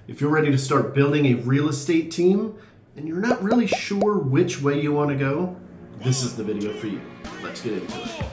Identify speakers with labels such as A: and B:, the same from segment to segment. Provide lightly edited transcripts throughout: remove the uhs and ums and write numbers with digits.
A: If you're ready to start building a real estate team and you're not really sure which way you want to go, this is the video for you. Let's get into it.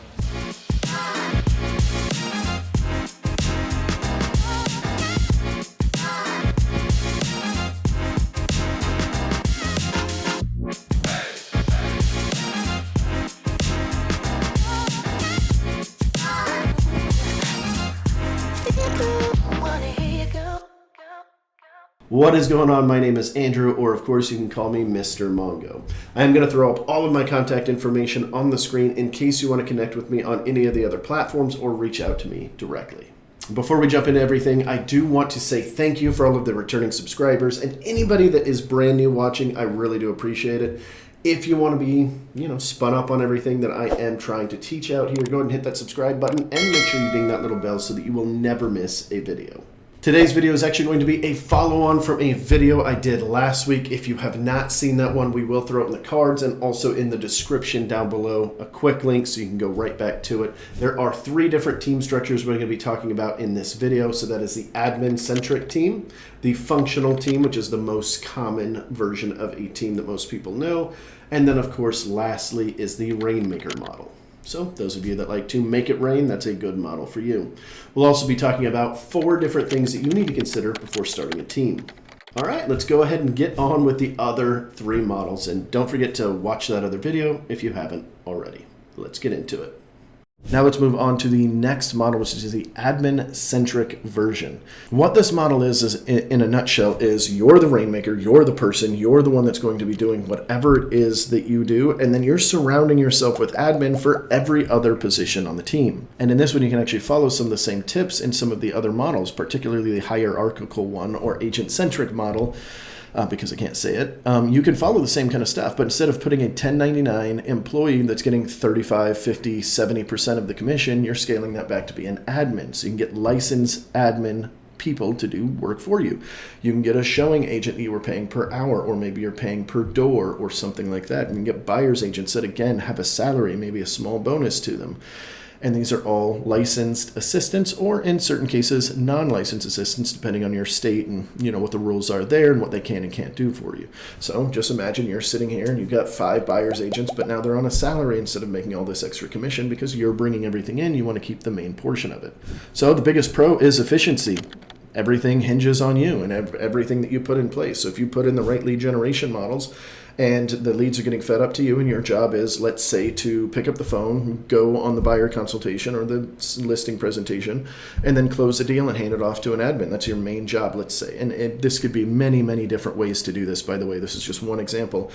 A: What is going on? My name is Andrew, or of course you can call me Mister Mongo. I am going to throw up all of my contact information on the screen in case you want to connect with me on any of the other platforms or reach out to me directly. Before we jump into everything, I do want to say thank you for all of the returning subscribers and anybody that is brand new watching. I really do appreciate it. If you want to be, spun up on everything that I am trying to teach out here, go ahead and hit that subscribe button and make sure you ding that little bell so that you will never miss a video. Today's video is actually going to be a follow-on from a video I did last week. If you have not seen that one, we will throw it in the cards and also in the description down below, a quick link so you can go right back to it. There are 3 different team structures we're going to be talking about in this video. So that is the admin-centric team, the functional team, which is the most common version of a team that most people know, and then of course, lastly, is the Rainmaker model. So those of you that like to make it rain, that's a good model for you. We'll also be talking about 4 different things that you need to consider before starting a team. All right, let's go ahead and get on with the other 3 models. And don't forget to watch that other video if you haven't already. Let's get into it. Now let's move on to the next model, which is the admin-centric version. What this model is in a nutshell, is you're the rainmaker, you're the person, you're the one that's going to be doing whatever it is that you do, and then you're surrounding yourself with admin for every other position on the team. And in this one, you can actually follow some of the same tips in some of the other models, particularly the hierarchical one or agent-centric model. Because I can't say it, you can follow the same kind of stuff, but instead of putting a 1099 employee that's getting 35, 50, 70% of the commission, you're scaling that back to be an admin. So you can get licensed admin people to do work for you. You can get a showing agent that you were paying per hour, or maybe you're paying per door or something like that. You can get buyer's agents that, again, have a salary, maybe a small bonus to them. And these are all licensed assistants, or in certain cases, non-licensed assistants, depending on your state and what the rules are there and what they can and can't do for you. So just imagine you're sitting here and you've got 5 buyer's agents, but now they're on a salary instead of making all this extra commission because you're bringing everything in. You want to keep the main portion of it. So the biggest pro is efficiency. Everything hinges on you and everything that you put in place. So if you put in the right lead generation models and the leads are getting fed up to you, and your job is, let's say, to pick up the phone, go on the buyer consultation or the listing presentation, and then close the deal and hand it off to an admin. That's your main job, let's say. And this could be many, many different ways to do this, by the way. This is just one example.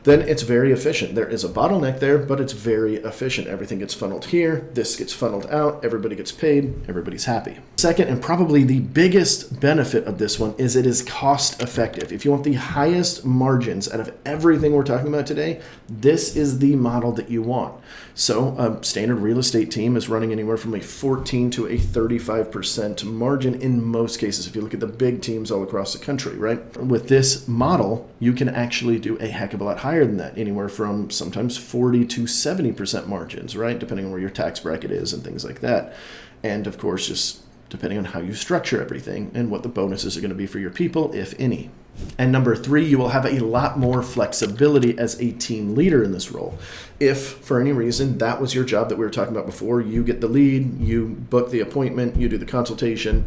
A: Then it's very efficient. There is a bottleneck there, but it's very efficient. Everything gets funneled here, this gets funneled out, everybody gets paid, everybody's happy. Second, and probably the biggest benefit of this one, is it is cost effective. If you want the highest margins out of everything we're talking about today, this is the model that you want. So a standard real estate team is running anywhere from a 14 to a 35% margin in most cases, if you look at the big teams all across the country, right? With this model, you can actually do a heck of a lot higher than that, anywhere from sometimes 40 to 70% margins, right? Depending on where your tax bracket is and things like that. And of course, just depending on how you structure everything and what the bonuses are going to be for your people, if any. And number 3, you will have a lot more flexibility as a team leader in this role. If for any reason that was your job that we were talking about before, you get the lead, you book the appointment, you do the consultation,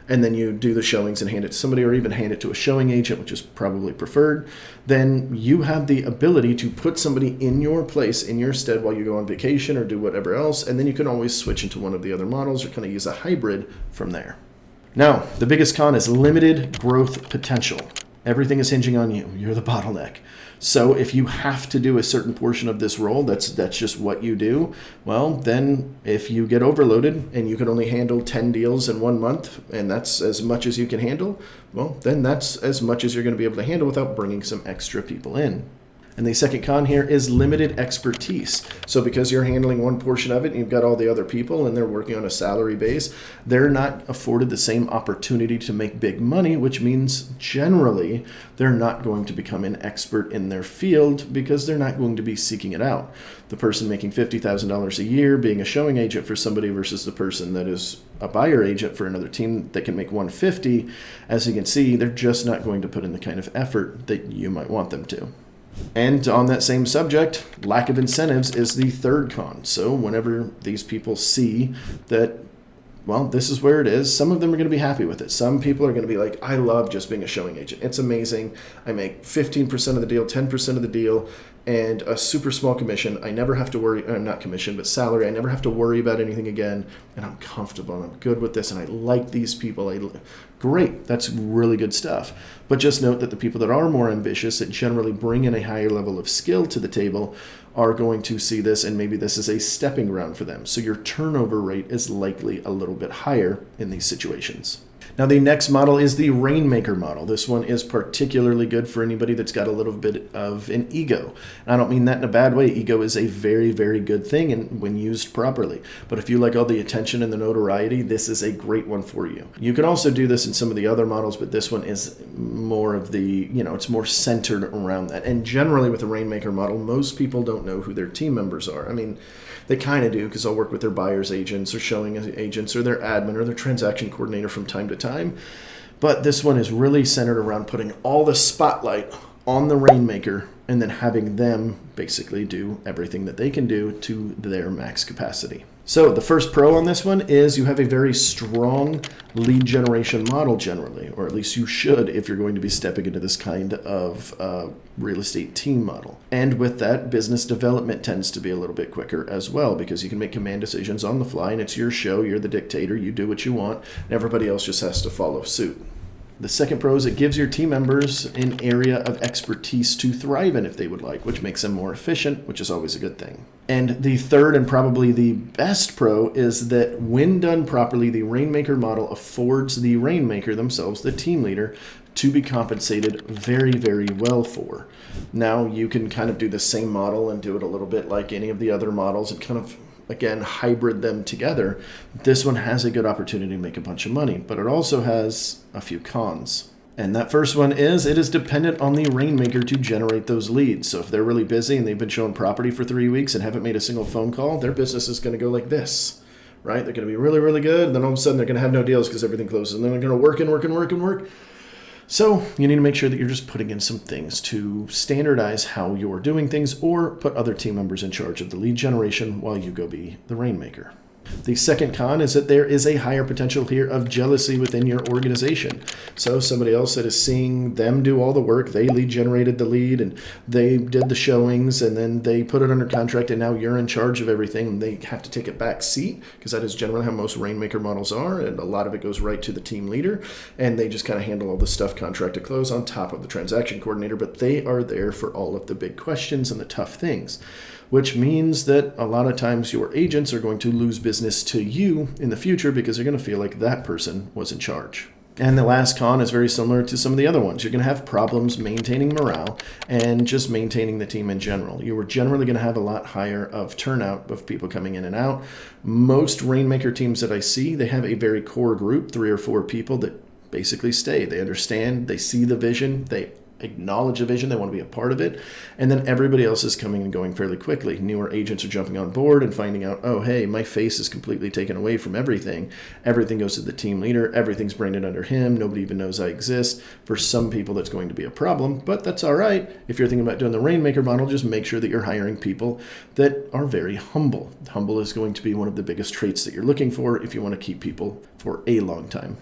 A: and then you do the showings and hand it to somebody, or even hand it to a showing agent, which is probably preferred, then you have the ability to put somebody in your place, in your stead, while you go on vacation or do whatever else, and then you can always switch into one of the other models or kind of use a hybrid from there. Now, the biggest con is limited growth potential. Everything is hinging on you. You're the bottleneck. So if you have to do a certain portion of this role, that's just what you do, well, then if you get overloaded and you can only handle 10 deals in 1 month, and that's as much as you can handle, well, then that's as much as you're going to be able to handle without bringing some extra people in. And the second con here is limited expertise. So because you're handling one portion of it and you've got all the other people and they're working on a salary base, they're not afforded the same opportunity to make big money, which means generally they're not going to become an expert in their field because they're not going to be seeking it out. The person making $50,000 a year being a showing agent for somebody versus the person that is a buyer agent for another team that can make 150, as you can see, they're just not going to put in the kind of effort that you might want them to. And on that same subject, lack of incentives is the third con. So whenever these people see that, well, this is where it is, some of them are going to be happy with it. Some people are going to be like, I love just being a showing agent. It's amazing. I make 15% of the deal, 10% of the deal, and a super small commission. I never have to worry, not commission, but salary. I never have to worry about anything again. And I'm comfortable and I'm good with this. And I like these people. Great. That's really good stuff. But just note that the people that are more ambitious, that generally bring in a higher level of skill to the table, are going to see this, and maybe this is a stepping ground for them. So your turnover rate is likely a little bit higher in these situations. Now, the next model is the Rainmaker model. This one is particularly good for anybody that's got a little bit of an ego. And I don't mean that in a bad way. Ego is a very, very good thing and when used properly. But if you like all the attention and the notoriety, this is a great one for you. You can also do this in some of the other models, but this one is more of the, it's more centered around that. And generally with the Rainmaker model, most people don't know who their team members are. I mean, they kind of do because they'll work with their buyer's agents or showing agents or their admin or their transaction coordinator from time to time. But this one is really centered around putting all the spotlight on the Rainmaker and then having them basically do everything that they can do to their max capacity. So the first pro on this one is you have a very strong lead generation model generally, or at least you should if you're going to be stepping into this kind of real estate team model. And with that, business development tends to be a little bit quicker as well because you can make command decisions on the fly and it's your show, you're the dictator, you do what you want, and everybody else just has to follow suit. The second pro is it gives your team members an area of expertise to thrive in if they would like, which makes them more efficient, which is always a good thing. And the third and probably the best pro is that when done properly, the Rainmaker model affords the Rainmaker themselves, the team leader, to be compensated very, very well for. Now, you can kind of do the same model and do it a little bit like any of the other models and kind of again, hybrid them together. This one has a good opportunity to make a bunch of money, but it also has a few cons. And that first one is it is dependent on the Rainmaker to generate those leads. So if they're really busy and they've been showing property for 3 weeks and haven't made a single phone call, their business is going to go like this, right? They're going to be really, really good. And then all of a sudden they're going to have no deals because everything closes. And then they're going to work and work and work and work. So you need to make sure that you're just putting in some things to standardize how you're doing things or put other team members in charge of the lead generation while you go be the Rainmaker. The second con is that there is a higher potential here of jealousy within your organization. So somebody else that is seeing them do all the work, they lead generated the lead and they did the showings and then they put it under contract and now you're in charge of everything and they have to take a back seat because that is generally how most Rainmaker models are and a lot of it goes right to the team leader and they just kind of handle all the stuff contract to close on top of the transaction coordinator, but they are there for all of the big questions and the tough things. Which means that a lot of times your agents are going to lose business to you in the future because they're going to feel like that person was in charge. And the last con is very similar to some of the other ones. You're going to have problems maintaining morale and just maintaining the team in general. You are generally going to have a lot higher of turnout of people coming in and out. Most Rainmaker teams that I see, they have a very core group, 3 or 4 people that basically stay. They understand, they see the vision, they acknowledge the vision, they want to be a part of it, and then everybody else is coming and going fairly quickly. Newer agents are jumping on board and finding out, oh, hey, my face is completely taken away from everything. Everything goes to the team leader. Everything's branded under him. Nobody even knows I exist. For some people, that's going to be a problem, but that's all right. If you're thinking about doing the Rainmaker model, just make sure that you're hiring people that are very humble. Humble is going to be one of the biggest traits that you're looking for if you want to keep people for a long time.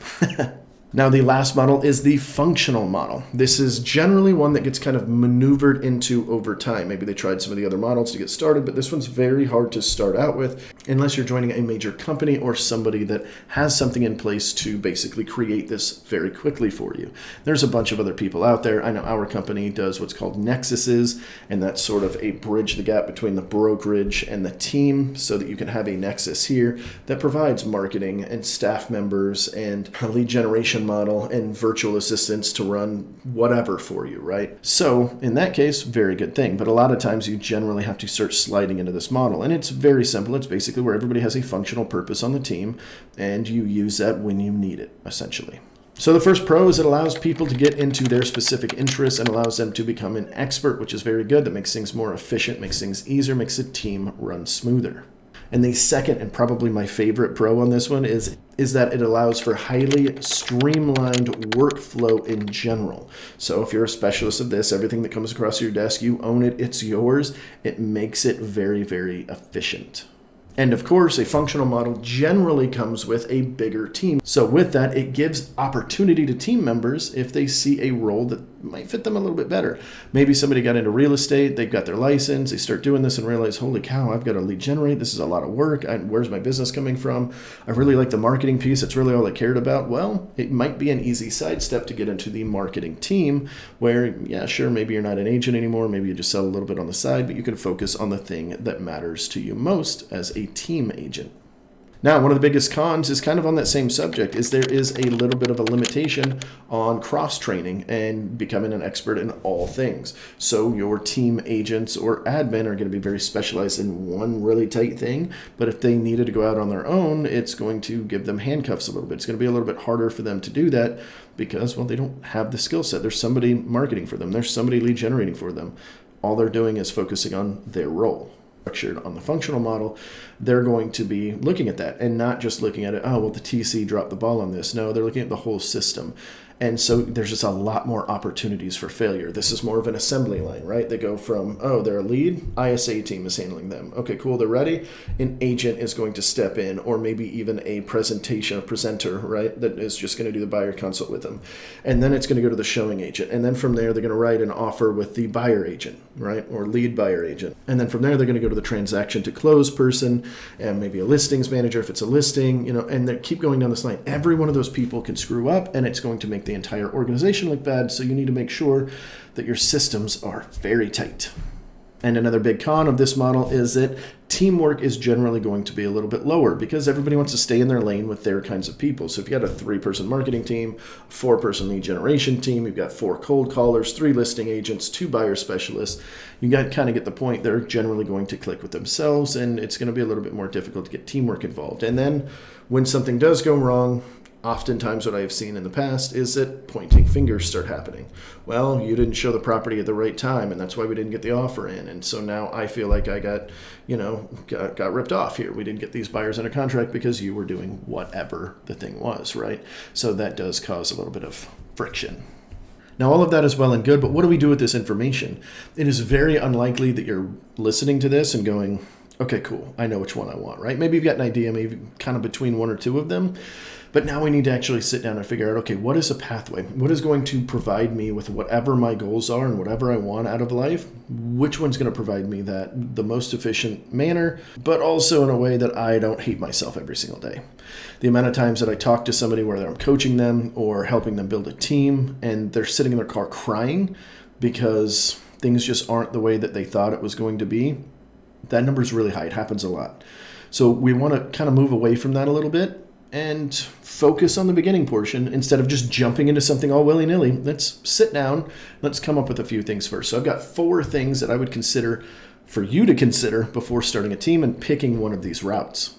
A: Now, the last model is the functional model. This is generally one that gets kind of maneuvered into over time. Maybe they tried some of the other models to get started, but this one's very hard to start out with unless you're joining a major company or somebody that has something in place to basically create this very quickly for you. There's a bunch of other people out there. I know our company does what's called nexuses, and that's sort of a bridge the gap between the brokerage and the team so that you can have a nexus here that provides marketing and staff members and lead generation automation model and virtual assistants to run whatever for you, right? So in that case, very good thing. But a lot of times you generally have to start sliding into this model. And it's very simple. It's basically where everybody has a functional purpose on the team, and you use that when you need it, essentially. So the first pro is it allows people to get into their specific interests and allows them to become an expert, which is very good. That makes things more efficient, makes things easier, makes the team run smoother. And the second, and probably my favorite pro on this one, is that it allows for highly streamlined workflow in general. So if you're a specialist of this, everything that comes across your desk, you own it, it's yours. It makes it very, very efficient. And of course, a functional model generally comes with a bigger team. So with that, it gives opportunity to team members if they see a role that might fit them a little bit better. Maybe somebody got into real estate, they've got their license, they start doing this and realize, holy cow, I've got to lead generate. This is a lot of work. Where's my business coming from? I really like the marketing piece. It's really all I cared about. Well, it might be an easy sidestep to get into the marketing team where, yeah, sure, maybe you're not an agent anymore. Maybe you just sell a little bit on the side, but you can focus on the thing that matters to you most as a team agent. Now, one of the biggest cons is kind of on that same subject, is there is a little bit of a limitation on cross-training and becoming an expert in all things. So your team agents or admin are going to be very specialized in one really tight thing, but if they needed to go out on their own, it's going to give them handcuffs a little bit. It's going to be a little bit harder for them to do that because, well, they don't have the skill set. There's somebody marketing for them. There's somebody lead generating for them. All they're doing is focusing on their role. Structured on the functional model, they're going to be looking at that and not just looking at it, oh, well, the TC dropped the ball on this. No, they're looking at the whole system. And so there's just a lot more opportunities for failure. This is more of an assembly line, right? They go from, oh, they're a lead, ISA team is handling them. Okay, cool, they're ready. An agent is going to step in, or maybe even a presenter, right? That is just going to do the buyer consult with them. And then it's going to go to the showing agent. And then from there, they're going to write an offer with the buyer agent, right? Or lead buyer agent. And then from there, they're going to go to the transaction to close person and maybe a listings manager if it's a listing, and they keep going down this line. Every one of those people can screw up, and it's going to make the entire organization look bad. So you need to make sure that your systems are very tight. And another big con of this model is that teamwork is generally going to be a little bit lower because everybody wants to stay in their lane with their kinds of people. So if you got a 3-person marketing team, 4-person lead generation team, you've got 4 cold callers, 3 listing agents, 2 buyer specialists, you got to kind of get the point. They're generally going to click with themselves, and it's going to be a little bit more difficult to get teamwork involved. And then when something does go wrong, oftentimes what I have seen in the past is that pointing fingers start happening. Well, you didn't show the property at the right time, and that's why we didn't get the offer in. And so now I feel like I got ripped off here. We didn't get these buyers under contract because you were doing whatever the thing was, right? So that does cause a little bit of friction. Now, all of that is well and good, but what do we do with this information? It is very unlikely that you're listening to this and going, okay, cool, I know which one I want, right? Maybe you've got an idea, maybe kind of between 1 or 2 of them. But now we need to actually sit down and figure out, okay, what is a pathway? What is going to provide me with whatever my goals are and whatever I want out of life? Which one's going to provide me that the most efficient manner, but also in a way that I don't hate myself every single day? The amount of times that I talk to somebody, whether I'm coaching them or helping them build a team, and they're sitting in their car crying because things just aren't the way that they thought it was going to be, that number is really high. It happens a lot. So we want to kind of move away from that a little bit and focus on the beginning portion instead of just jumping into something all willy-nilly. Let's sit down. Let's come up with a few things first. So I've got 4 things that I would consider for you to consider before starting a team and picking one of these routes.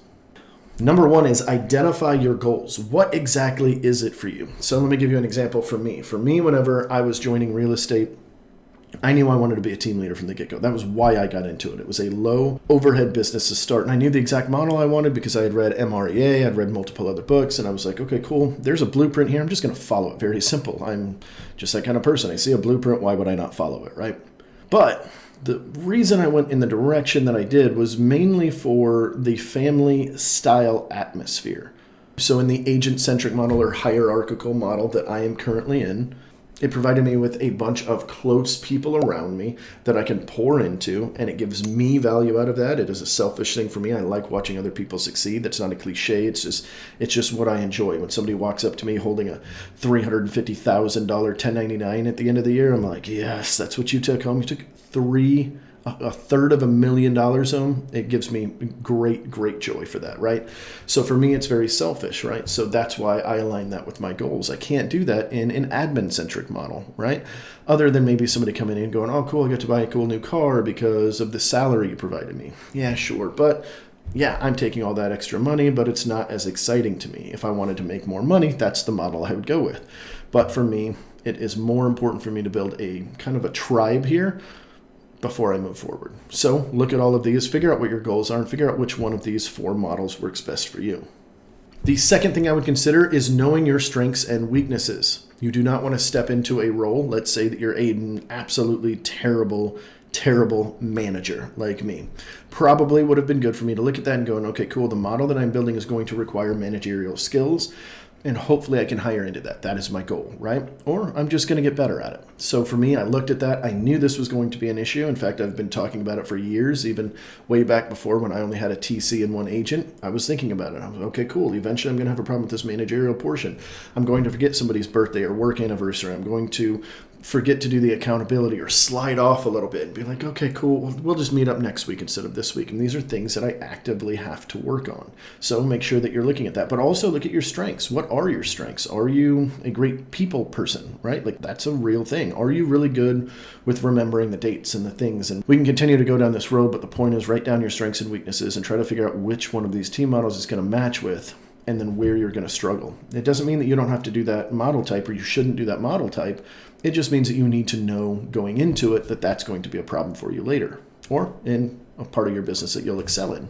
A: Number 1 is identify your goals. What exactly is it for you? So let me give you an example from me. For me, whenever I was joining real estate, I knew I wanted to be a team leader from the get-go. That was why I got into it. It was a low overhead business to start. And I knew the exact model I wanted because I had read MREA, I'd read multiple other books, and I was like, okay, cool. There's a blueprint here. I'm just going to follow it. Very simple. I'm just that kind of person. I see a blueprint. Why would I not follow it, right? But the reason I went in the direction that I did was mainly for the family style atmosphere. So in the agent-centric model or hierarchical model that I am currently in, it provided me with a bunch of close people around me that I can pour into, and it gives me value out of that. It is a selfish thing for me. I like watching other people succeed. That's not a cliche. It's just what I enjoy. When somebody walks up to me holding a $350,000 1099 at the end of the year, I'm like, yes, that's what you took home. You took 3 a third of $1,000,000 zone, it gives me great joy for that, right? So for me, it's very selfish, right? So that's why I align that with my goals. I can't do that in an admin-centric model, right? Other than maybe somebody coming in and going, oh, cool, I get to buy a cool new car because of the salary you provided me. Yeah, sure. But yeah, I'm taking all that extra money, but it's not as exciting to me. If I wanted to make more money, that's the model I would go with. But for me, it is more important for me to build a kind of a tribe here before I move forward. So look at all of these, figure out what your goals are, and figure out which one of these 4 models works best for you. The second thing I would consider is knowing your strengths and weaknesses. You do not want to step into a role, let's say that you're an absolutely terrible manager like me. Probably would have been good for me to look at that and go, okay, cool, the model that I'm building is going to require managerial skills, and hopefully I can hire into that. That is my goal, right? Or I'm just going to get better at it. So for me, I looked at that. I knew this was going to be an issue. In fact, I've been talking about it for years, even way back before when I only had a TC and 1 agent. I was thinking about it. I was okay, cool. Eventually I'm going to have a problem with this managerial portion. I'm going to forget somebody's birthday or work anniversary. I'm going to forget to do the accountability or slide off a little bit and be like, okay, cool, we'll just meet up next week instead of this week. And these are things that I actively have to work on. So make sure that you're looking at that, but also look at your strengths. What are your strengths? Are you a great people person, right? Like that's a real thing. Are you really good with remembering the dates and the things? And we can continue to go down this road, but the point is write down your strengths and weaknesses and try to figure out which one of these team models is going to match with and then where you're going to struggle. It doesn't mean that you don't have to do that model type or you shouldn't do that model type. It just means that you need to know going into it that that's going to be a problem for you later or in a part of your business that you'll excel in.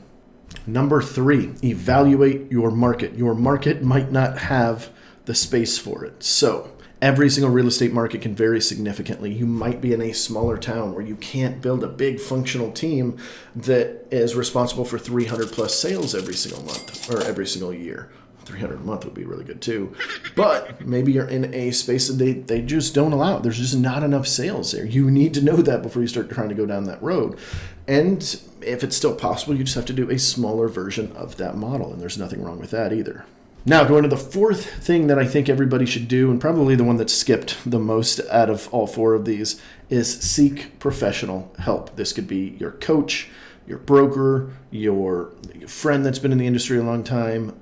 A: Number 3, evaluate your market. Your market might not have the space for it. So every single real estate market can vary significantly. You might be in a smaller town where you can't build a big functional team that is responsible for 300 plus sales every single month or every single year. 300 a month would be really good too. But maybe you're in a space that they just don't allow. There's just not enough sales there. You need to know that before you start trying to go down that road. And if it's still possible, you just have to do a smaller version of that model. And there's nothing wrong with that either. Now, going to the 4th thing that I think everybody should do, and probably the one that's skipped the most out of all 4 of these, is seek professional help. This could be your coach, your broker, your friend that's been in the industry a long time,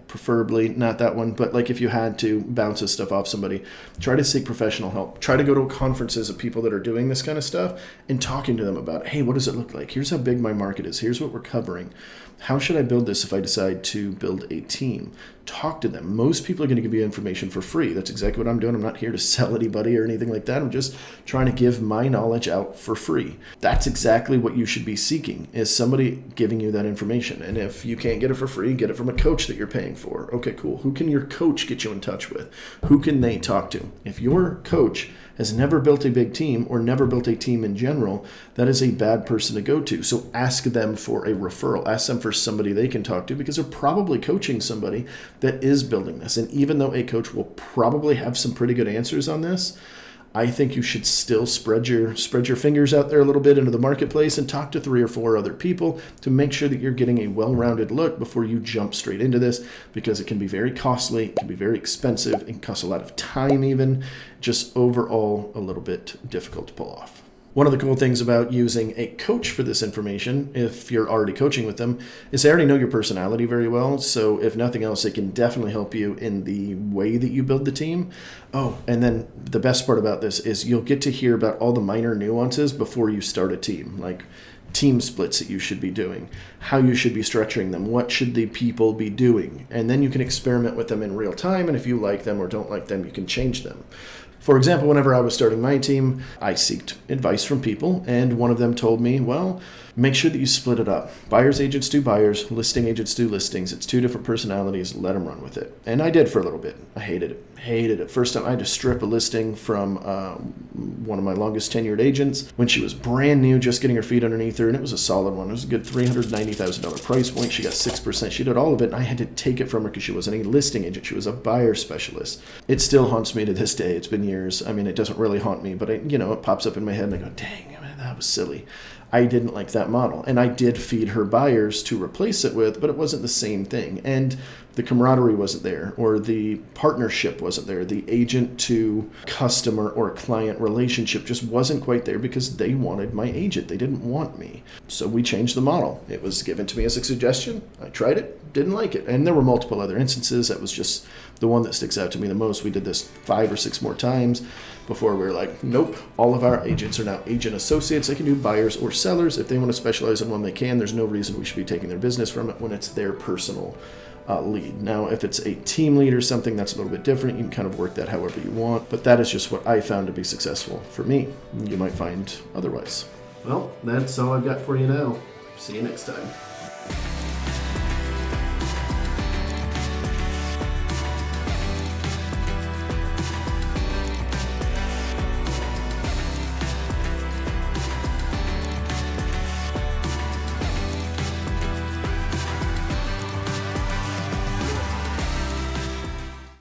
A: preferably not that one, but like if you had to bounce this stuff off somebody, try to seek professional help. Try to go to conferences of people that are doing this kind of stuff and talking to them about, hey, what does it look like? Here's how big my market is. Here's what we're covering. How should I build this if I decide to build a team? Talk to them. Most people are going to give you information for free. That's exactly what I'm doing. I'm not here to sell anybody or anything like that. I'm just trying to give my knowledge out for free. That's exactly what you should be seeking, is somebody giving you that information. And if you can't get it for free, get it from a coach that you're paying for. Okay, cool. Who can your coach get you in touch with? Who can they talk to? If your coach has never built a big team or never built a team in general, that is a bad person to go to. So ask them for a referral. Ask them for somebody they can talk to because they're probably coaching somebody that is building this. And even though a coach will probably have some pretty good answers on this, I think you should still spread your fingers out there a little bit into the marketplace and talk to 3 or 4 other people to make sure that you're getting a well-rounded look before you jump straight into this, because it can be very costly, it can be very expensive, it can cost a lot of time even, just overall a little bit difficult to pull off. One of the cool things about using a coach for this information, if you're already coaching with them, is they already know your personality very well. So if nothing else, it can definitely help you in the way that you build the team. Oh, and then the best part about this is you'll get to hear about all the minor nuances before you start a team, like team splits that you should be doing, how you should be structuring them, what should the people be doing. And then you can experiment with them in real time. And if you like them or don't like them, you can change them. For example, whenever I was starting my team, I sought advice from people, and one of them told me, well, make sure that you split it up. Buyer's agents do buyers, listing agents do listings. It's 2 different personalities. Let them run with it. And I did for a little bit. I hated it. First time I had to strip a listing from one of my longest tenured agents when she was brand new, just getting her feet underneath her, and it was a solid one. It was a good $390,000 price point. She got 6%. She did all of it, and I had to take it from her because she wasn't a listing agent. She was a buyer specialist. It still haunts me to this day. It's been years. I mean, it doesn't really haunt me, but it pops up in my head, and I go, dang, man, that was silly. I didn't like that model, and I did feed her buyers to replace it with, but it wasn't the same thing. And the camaraderie wasn't there, or the partnership wasn't there. The agent to customer or client relationship just wasn't quite there because they wanted my agent. They didn't want me. So we changed the model. It was given to me as a suggestion. I tried it, didn't like it. And there were multiple other instances. That was just the one that sticks out to me the most. We did this 5 or 6 more times before we were like, nope, all of our agents are now agent associates. They can do buyers or sellers. If they want to specialize in one, they can. There's no reason we should be taking their business from it when it's their personal lead. Now, if it's a team lead or something, that's a little bit different. You can kind of work that however you want, but that is just what I found to be successful for me. You might find otherwise. Well, that's all I've got for you now. See you next time.